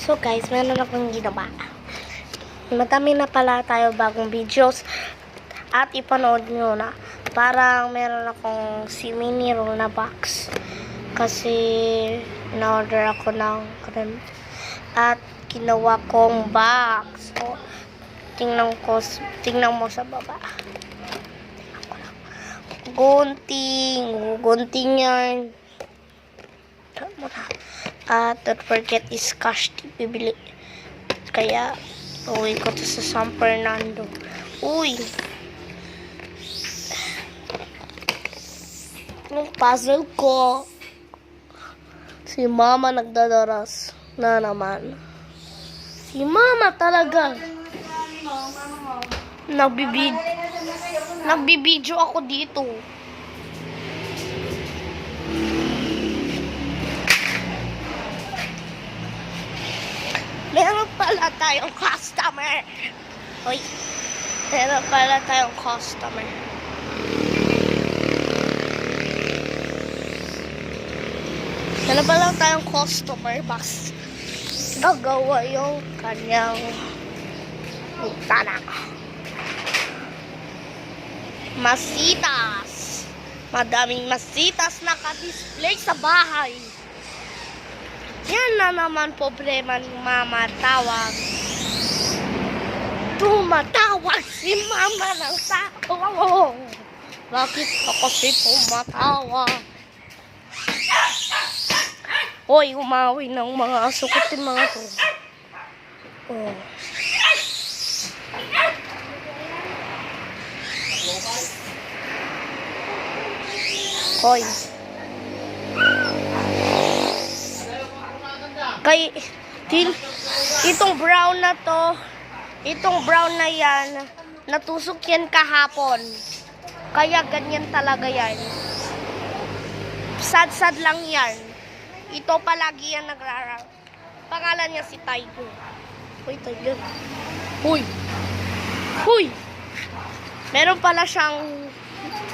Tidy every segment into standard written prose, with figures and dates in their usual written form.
So guys, meron akong ginawa. Madami na pala tayo bagong videos at ipanood nyo na. Parang meron akong si mini roll na box. Kasi na-order ako ng cream. At ginawa kong box. So, tingnan mo sa baba. Gunting yan. At don't forget is cash bibili. Kaya uwi ko to sa San Fernando. Uy! Yung puzzle ko. Si mama nagdadaras na naman. Si mama talaga. Nagbibideo ako dito. Meron pala tayong customer. Hoy. Meron pala tayong customer. Meron pala tayong customer box. Nagawa yung kanyang bintana. Masitas. Madaming masitas naka-display sa bahay. Yan na naman problema ni mama. Tumatawag si mama ng tao. Bakit ka kasi tumatawag? Hoy, umawi ng mga sukutin mga to. Oh. Hoy. Itong brown na to, itong brown na yan, natusok yan kahapon. Kaya ganyan talaga yan. Sad-sad lang yan. Ito palagi yan nagrarang. Pangalan niya si Tiger. Hoy, Tiger. Hoy! Hoy! Meron pala siyang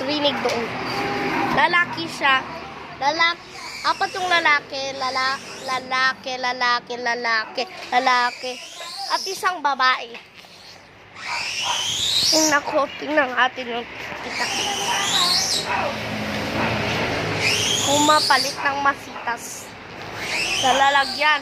rinig doon. Lalaki siya. Apat yung lalaki. Lalaki. At isang babae. Tingnan natin yung kita. Pumapalit ng masitas sa lalagyan.